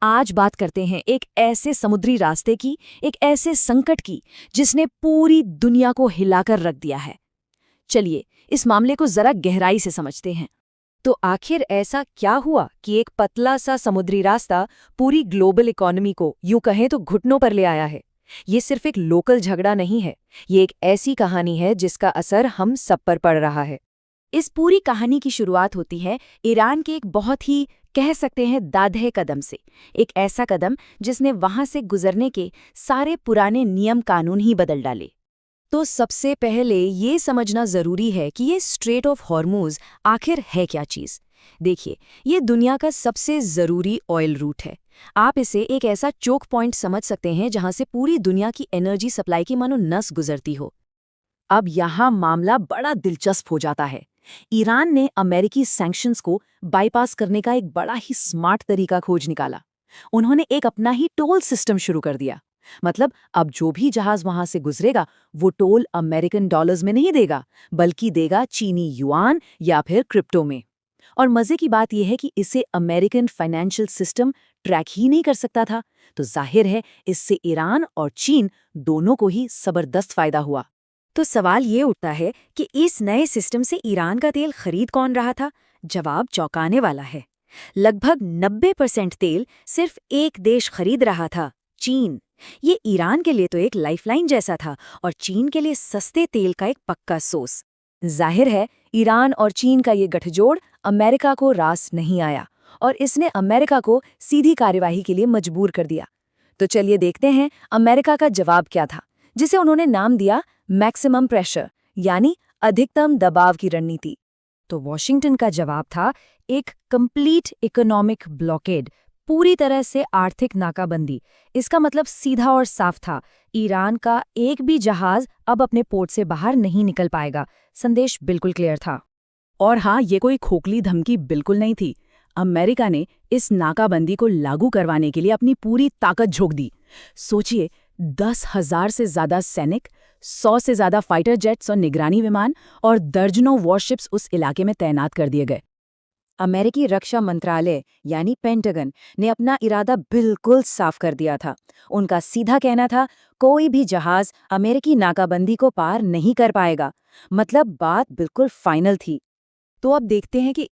आज बात करते हैं एक ऐसे समुद्री रास्ते की, एक ऐसे संकट की जिसने पूरी दुनिया को हिलाकर रख दिया है। चलिए इस मामले को जरा गहराई से समझते हैं। तो आखिर ऐसा क्या हुआ कि एक पतला सा समुद्री रास्ता पूरी ग्लोबल इकोनॉमी को यूं कहें तो घुटनों पर ले आया है। ये सिर्फ एक लोकल झगड़ा नहीं है, ये एक ऐसी कहानी है जिसका असर हम सब पर पड़ रहा है। इस पूरी कहानी की शुरुआत होती है ईरान के एक बहुत ही कह सकते हैं दादहे कदम से। एक ऐसा कदम जिसने वहां से गुजरने के सारे पुराने नियम कानून ही बदल डाले। तो सबसे पहले ये समझना जरूरी है कि ये स्ट्रेट ऑफ हॉर्मूज आखिर है क्या चीज। देखिए, ये दुनिया का सबसे जरूरी ऑयल रूट है। आप इसे एक ऐसा चोक पॉइंट समझ सकते हैं जहां से पूरी दुनिया की एनर्जी सप्लाई की मानो नस गुजरती हो। अब यहाँ मामला बड़ा दिलचस्प हो जाता है। ईरान ने अमेरिकी सैंक्शंस को बाईपास करने का एक बड़ा ही स्मार्ट तरीका खोज निकाला। उन्होंने एक अपना ही टोल सिस्टम शुरू कर दिया। मतलब अब जो भी जहाज वहां से गुजरेगा वो टोल अमेरिकन डॉलर्स में नहीं देगा, बल्कि देगा चीनी युआन या फिर क्रिप्टो में। और मजे की बात यह है कि इसे अमेरिकन फाइनेंशियल सिस्टम ट्रैक ही नहीं कर सकता था। तो जाहिर है इससे ईरान और चीन दोनों को ही जबरदस्त फायदा हुआ। तो सवाल ये उठता है कि इस नए सिस्टम से ईरान का तेल खरीद कौन रहा था? जवाब चौंकाने वाला है। लगभग 90% तेल सिर्फ एक देश खरीद रहा था, चीन। ये ईरान के लिए तो एक लाइफलाइन जैसा था और चीन के लिए सस्ते तेल का एक पक्का सोर्स। जाहिर है ईरान और चीन का ये गठजोड़ अमेरिका को रास नहीं आया और इसने अमेरिका को सीधी कार्यवाही के लिए मजबूर कर दिया। तो चलिए देखते हैं अमेरिका का जवाब क्या था, जिसे उन्होंने नाम दिया मैक्सिमम प्रेशर, यानी अधिकतम दबाव की रणनीति। तो वॉशिंगटन का जवाब था एक कंप्लीट इकोनॉमिक ब्लॉकेड, पूरी तरह से आर्थिक नाकाबंदी। इसका मतलब सीधा और साफ था, ईरान का एक भी जहाज अब अपने पोर्ट से बाहर नहीं निकल पाएगा। संदेश बिल्कुल क्लियर था। और हाँ, ये कोई खोखली धमकी बिल्कुल नहीं थी। अमेरिका ने इस नाकाबंदी को लागू करवाने के लिए अपनी पूरी ताकत झोंक दी। सोचिए, 10,000 से ज्यादा सैनिक, 100 से ज्यादा फाइटर जेट्स और निगरानी विमान और दर्जनों वॉरशिप्स उस इलाके में तैनात कर दिए गए। अमेरिकी रक्षा मंत्रालय यानी पेंटागन ने अपना इरादा बिल्कुल साफ कर दिया था। उनका सीधा कहना था कोई भी जहाज अमेरिकी नाकाबंदी को पार नहीं कर पाएगा। मतलब बात बिल्कुल फाइनल थी। तो अब देखते हैं कि